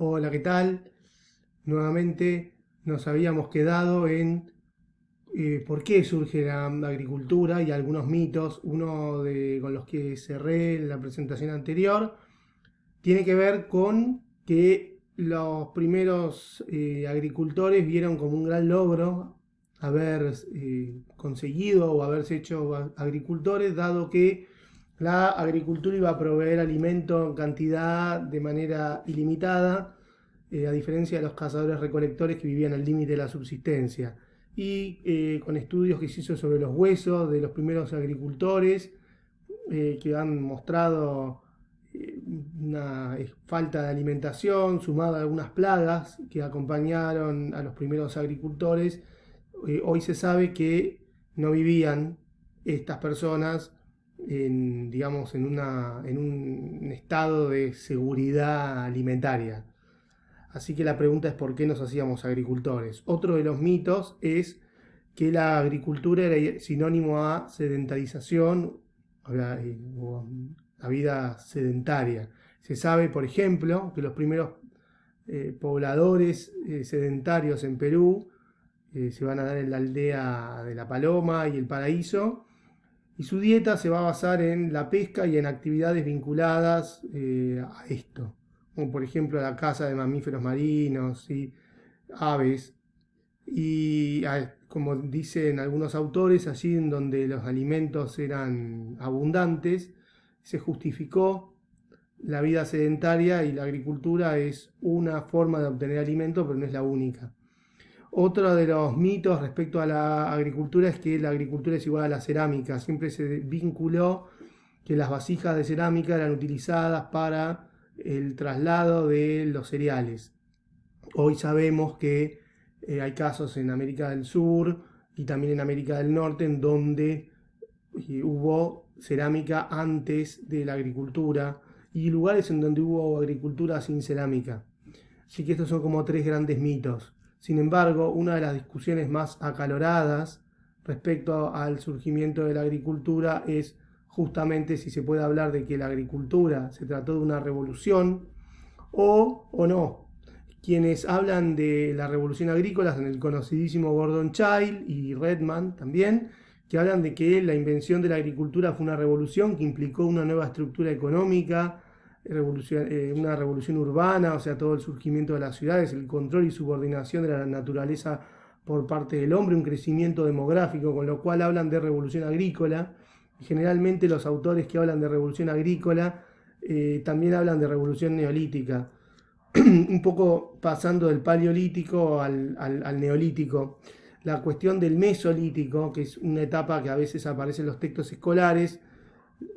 Hola, ¿qué tal? Nuevamente nos habíamos quedado en por qué surge la agricultura y algunos mitos. Con los que cerré en la presentación anterior tiene que ver con que los primeros agricultores vieron como un gran logro haber conseguido o haberse hecho agricultores, dado que la agricultura iba a proveer alimento en cantidad de manera ilimitada, a diferencia de los cazadores recolectores que vivían al límite de la subsistencia. Y con estudios que se hizo sobre los huesos de los primeros agricultores, que han mostrado una falta de alimentación sumada a algunas plagas que acompañaron a los primeros agricultores, hoy se sabe que no vivían estas personas digamos, en un estado de seguridad alimentaria. Así que la pregunta es por qué nos hacíamos agricultores. Otro de los mitos es que la agricultura era sinónimo a sedentarización o a vida sedentaria. Se sabe, por ejemplo, que los primeros pobladores sedentarios en Perú se van a dar en la aldea de La Paloma y el Paraíso, y su dieta se va a basar en la pesca y en actividades vinculadas a esto, como por ejemplo la caza de mamíferos marinos y aves. Y como dicen algunos autores, allí en donde los alimentos eran abundantes, se justificó la vida sedentaria, y la agricultura es una forma de obtener alimento, pero no es la única. Otro de los mitos respecto a la agricultura es que la agricultura es igual a la cerámica. Siempre se vinculó que las vasijas de cerámica eran utilizadas para el traslado de los cereales. Hoy sabemos que hay casos en América del Sur y también en América del Norte en donde hubo cerámica antes de la agricultura, y lugares en donde hubo agricultura sin cerámica. Así que estos son como tres grandes mitos. Sin embargo, una de las discusiones más acaloradas respecto al surgimiento de la agricultura es justamente si se puede hablar de que la agricultura se trató de una revolución o no. Quienes hablan de la revolución agrícola son el conocidísimo Gordon Childe y Redman también, que hablan de que la invención de la agricultura fue una revolución que implicó una nueva estructura económica, una revolución urbana, o sea, todo el surgimiento de las ciudades, el control y subordinación de la naturaleza por parte del hombre, un crecimiento demográfico, con lo cual hablan de revolución agrícola. Y generalmente los autores que hablan de revolución agrícola también hablan de revolución neolítica, un poco pasando del paleolítico al neolítico. La cuestión del mesolítico, que es una etapa que a veces aparece en los textos escolares,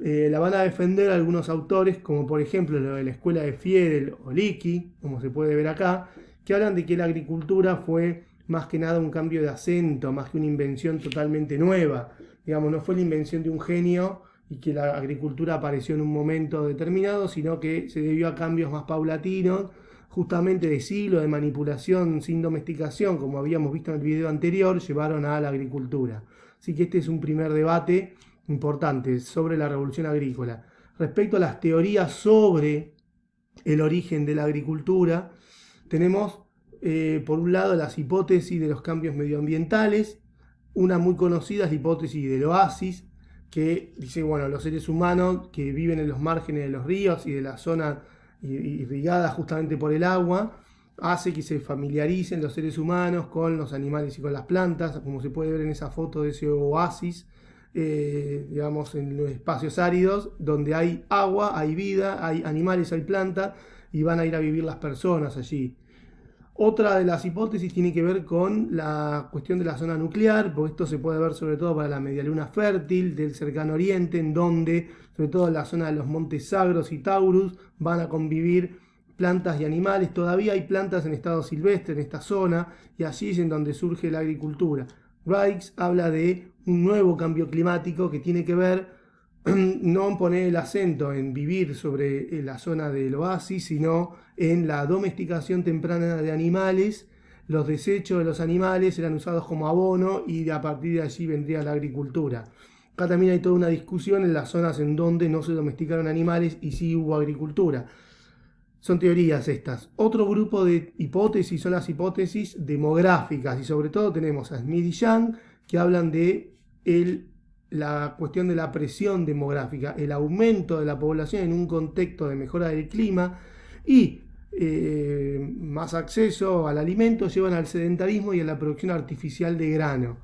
la van a defender algunos autores, como por ejemplo lo de la escuela de Fiedel o Leakey, como se puede ver acá, que hablan de que la agricultura fue más que nada un cambio de acento, más que una invención totalmente nueva. Digamos, no fue la invención de un genio y que la agricultura apareció en un momento determinado, sino que se debió a cambios más paulatinos, justamente de siglos de manipulación sin domesticación, como habíamos visto en el video anterior, llevaron a la agricultura. Así que este es un primer debate importante sobre la revolución agrícola. Respecto a las teorías sobre el origen de la agricultura, tenemos por un lado las hipótesis de los cambios medioambientales. Una muy conocida es la hipótesis del oasis, que dice, bueno, los seres humanos que viven en los márgenes de los ríos y de la zona irrigada justamente por el agua, hace que se familiaricen los seres humanos con los animales y con las plantas, como se puede ver en esa foto de ese oasis, digamos, en los espacios áridos, donde hay agua, hay vida, hay animales, hay plantas, y van a ir a vivir las personas allí. Otra de las hipótesis tiene que ver con la cuestión de la zona nuclear, porque esto se puede ver sobre todo para la medialuna fértil del cercano oriente, en donde, sobre todo en la zona de los montes Zagros y Taurus, van a convivir plantas y animales. Todavía hay plantas en estado silvestre en esta zona, y allí es en donde surge la agricultura. Rijks habla de un nuevo cambio climático que tiene que ver no poner el acento en vivir sobre la zona del oasis, sino en la domesticación temprana de animales. Los desechos de los animales eran usados como abono y a partir de allí vendría la agricultura. Acá también hay toda una discusión en las zonas en donde no se domesticaron animales y sí hubo agricultura. Son teorías estas. Otro grupo de hipótesis son las hipótesis demográficas, y sobre todo tenemos a Smith y Young, que hablan de la cuestión de la presión demográfica, el aumento de la población en un contexto de mejora del clima y más acceso al alimento llevan al sedentarismo y a la producción artificial de grano.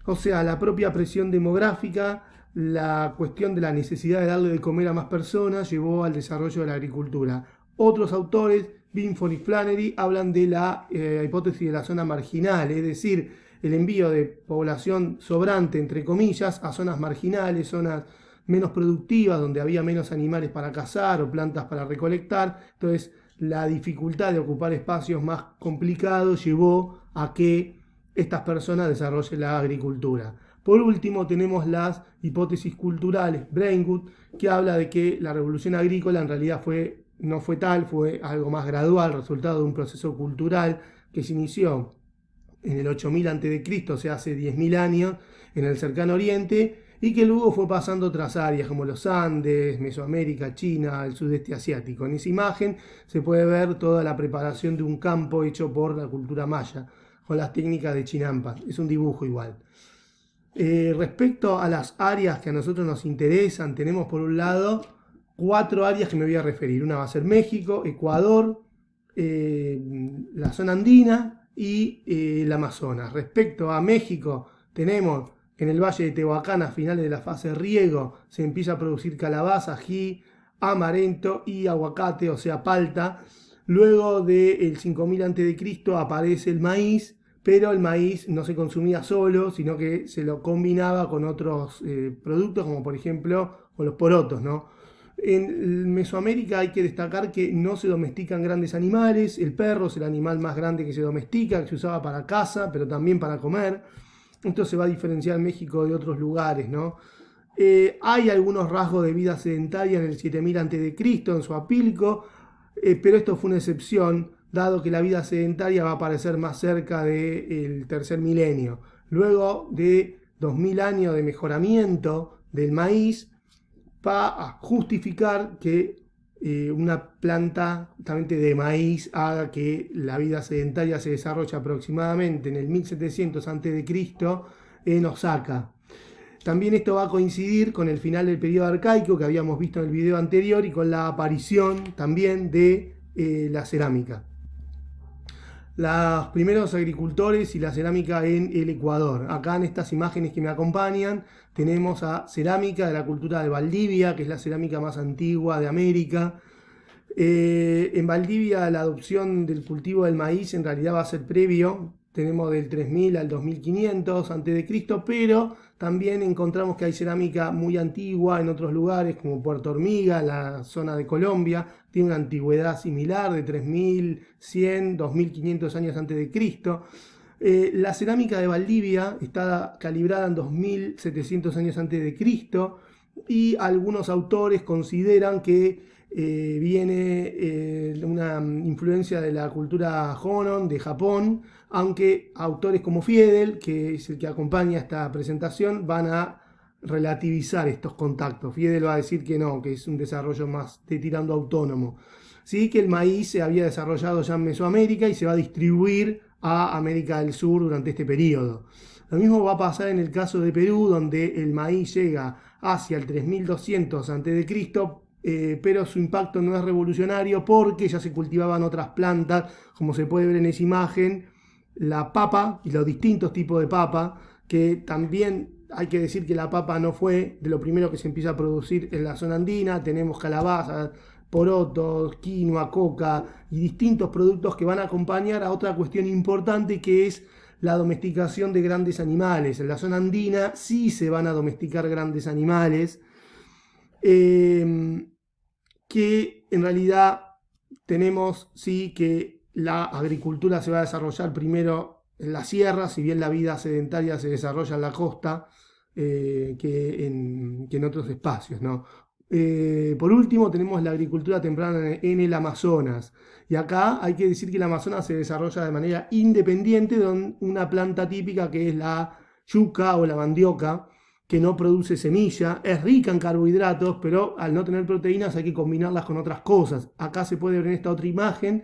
O sea, la propia presión demográfica, la cuestión de la necesidad de darle de comer a más personas llevó al desarrollo de la agricultura. Otros autores, Binford y Flannery, hablan de la hipótesis de la zona marginal, es decir, el envío de población sobrante, entre comillas, a zonas marginales, zonas menos productivas, donde había menos animales para cazar o plantas para recolectar. Entonces, la dificultad de ocupar espacios más complicados llevó a que estas personas desarrollen la agricultura. Por último, tenemos las hipótesis culturales, Brainwood, que habla de que la revolución agrícola en realidad no fue tal, fue algo más gradual, resultado de un proceso cultural que se inició en el 8000 a.C., o sea, hace 10.000 años, en el cercano oriente, y que luego fue pasando a otras áreas como los Andes, Mesoamérica, China, el sudeste asiático. En esa imagen se puede ver toda la preparación de un campo hecho por la cultura maya, con las técnicas de Chinampa. Es un dibujo igual. Respecto a las áreas que a nosotros nos interesan, tenemos por un lado 4 áreas que me voy a referir. Una va a ser México, Ecuador, la zona andina y el Amazonas. Respecto a México, tenemos en el Valle de Tehuacán, a finales de la fase riego, se empieza a producir calabaza, ají, amaranto y aguacate, o sea, palta. Luego del 5000 a.C. aparece el maíz, pero el maíz no se consumía solo, sino que se lo combinaba con otros productos, como por ejemplo con los porotos, ¿no? En Mesoamérica hay que destacar que no se domestican grandes animales. El perro es el animal más grande que se domestica, que se usaba para caza, pero también para comer. Esto se va a diferenciar en México de otros lugares, ¿no? Hay algunos rasgos de vida sedentaria en el 7000 a.C., en Xochipilco, pero esto fue una excepción, dado que la vida sedentaria va a aparecer más cerca del tercer milenio. Luego de 2000 años de mejoramiento del maíz, va a justificar que una planta justamente de maíz haga que la vida sedentaria se desarrolle aproximadamente en el 1700 a.C. en Osaka. También esto va a coincidir con el final del periodo arcaico que habíamos visto en el video anterior y con la aparición también de la cerámica. Los primeros agricultores y la cerámica en el Ecuador. Acá en estas imágenes que me acompañan tenemos a cerámica de la cultura de Valdivia, que es la cerámica más antigua de América. En Valdivia la adopción del cultivo del maíz en realidad va a ser previo. Tenemos del 3000 al 2500 a.C., pero también encontramos que hay cerámica muy antigua en otros lugares, como Puerto Hormiga, la zona de Colombia, tiene una antigüedad similar de 3100, 2500 años antes de Cristo. La cerámica de Valdivia está calibrada en 2700 años antes de Cristo y algunos autores consideran que viene una influencia de la cultura Jonon de Japón, aunque autores como Fiedel, que es el que acompaña esta presentación, van a relativizar estos contactos. Fiedel va a decir que no, que es un desarrollo más de tirando autónomo. Sí, que el maíz se había desarrollado ya en Mesoamérica y se va a distribuir a América del Sur durante este periodo. Lo mismo va a pasar en el caso de Perú, donde el maíz llega hacia el 3200 a.C., pero su impacto no es revolucionario porque ya se cultivaban otras plantas, como se puede ver en esa imagen, la papa y los distintos tipos de papa, que también hay que decir que la papa no fue de lo primero que se empieza a producir en la zona andina. Tenemos calabazas, porotos, quinoa, coca y distintos productos que van a acompañar a otra cuestión importante, que es la domesticación de grandes animales. En la zona andina sí se van a domesticar grandes animales, que en realidad tenemos sí que la agricultura se va a desarrollar primero en la sierra, si bien la vida sedentaria se desarrolla en la costa que en otros espacios, ¿no? Por último tenemos la agricultura temprana en el Amazonas, y acá hay que decir que el Amazonas se desarrolla de manera independiente de una planta típica que es la yuca o la mandioca, que no produce semilla, es rica en carbohidratos, pero al no tener proteínas hay que combinarlas con otras cosas. Acá se puede ver en esta otra imagen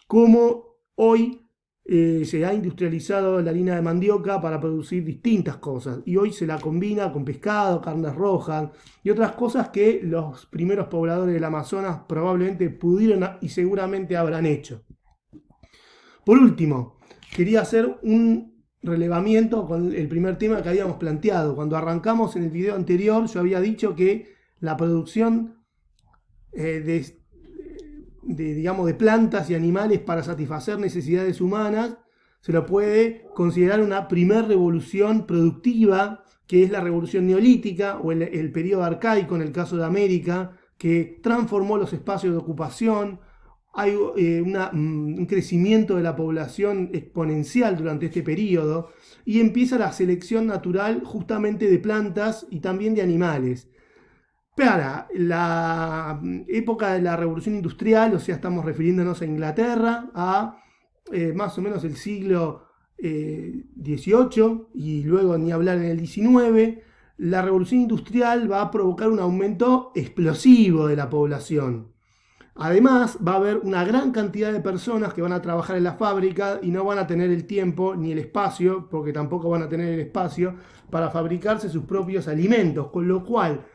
cómo hoy se ha industrializado la harina de mandioca para producir distintas cosas y hoy se la combina con pescado, carnes rojas y otras cosas que los primeros pobladores del Amazonas probablemente pudieron y seguramente habrán hecho. Por último, quería hacer un relevamiento con el primer tema que habíamos planteado. Cuando arrancamos en el video anterior yo había dicho que la producción digamos, de plantas y animales para satisfacer necesidades humanas se lo puede considerar una primer revolución productiva, que es la revolución neolítica o el periodo arcaico en el caso de América, que transformó los espacios de ocupación. Hay un crecimiento de la población exponencial durante este periodo y empieza la selección natural justamente de plantas y también de animales. Para la época de la Revolución Industrial, o sea, estamos refiriéndonos a Inglaterra, a más o menos el siglo XVIII y luego ni hablar en el XIX, la Revolución Industrial va a provocar un aumento explosivo de la población. Además, va a haber una gran cantidad de personas que van a trabajar en la fábrica y no van a tener el tiempo ni el espacio, porque tampoco van a tener el espacio para fabricarse sus propios alimentos, con lo cual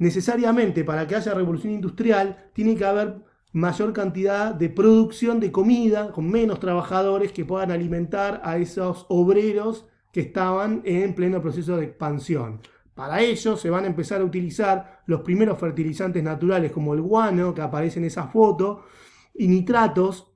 necesariamente para que haya revolución industrial tiene que haber mayor cantidad de producción de comida con menos trabajadores que puedan alimentar a esos obreros que estaban en pleno proceso de expansión. Para ello se van a empezar a utilizar los primeros fertilizantes naturales como el guano que aparece en esa foto y nitratos,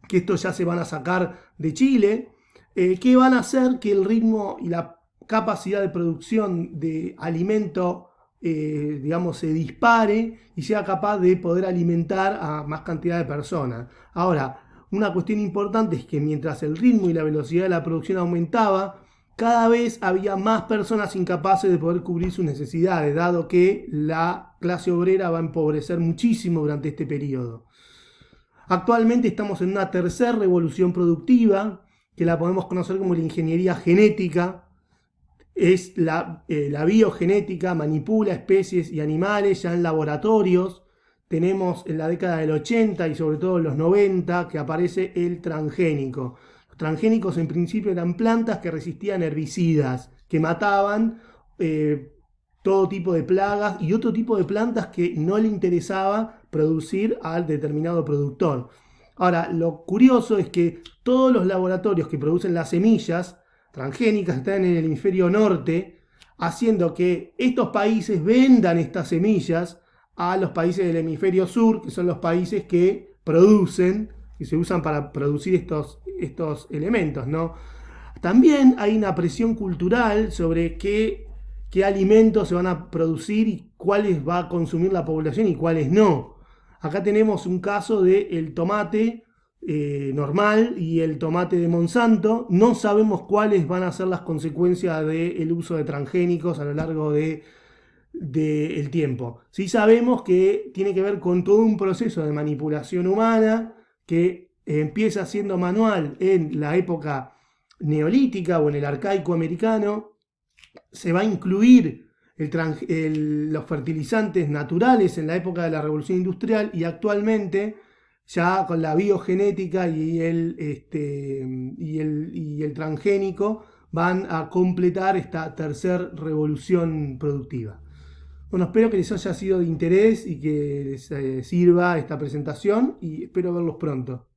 que estos ya se van a sacar de Chile, que van a hacer que el ritmo y la capacidad de producción de alimento digamos, se dispare y sea capaz de poder alimentar a más cantidad de personas. Ahora, una cuestión importante es que mientras el ritmo y la velocidad de la producción aumentaba, cada vez había más personas incapaces de poder cubrir sus necesidades, dado que la clase obrera va a empobrecer muchísimo durante este periodo. Actualmente estamos en una tercera revolución productiva, que la podemos conocer como la ingeniería genética. Es la biogenética, manipula especies y animales ya en laboratorios. Tenemos en la década del 80 y sobre todo en los 90 que aparece el transgénico. Los transgénicos en principio eran plantas que resistían herbicidas, que mataban todo tipo de plagas y otro tipo de plantas que no le interesaba producir al determinado productor. Ahora, lo curioso es que todos los laboratorios que producen las semillas transgénicas están en el hemisferio norte, haciendo que estos países vendan estas semillas a los países del hemisferio sur, que son los países que producen, que se usan para producir estos elementos, ¿no? También hay una presión cultural sobre qué alimentos se van a producir y cuáles va a consumir la población y cuáles no. Acá tenemos un caso del tomate normal y el tomate de Monsanto. No sabemos cuáles van a ser las consecuencias del uso de transgénicos a lo largo del tiempo. Sí sabemos que tiene que ver con todo un proceso de manipulación humana que empieza siendo manual en la época neolítica o en el arcaico americano. Se va a incluir los fertilizantes naturales en la época de la Revolución Industrial y actualmente ya con la biogenética y el transgénico van a completar esta tercera revolución productiva. Bueno, espero que les haya sido de interés y que les sirva esta presentación y espero verlos pronto.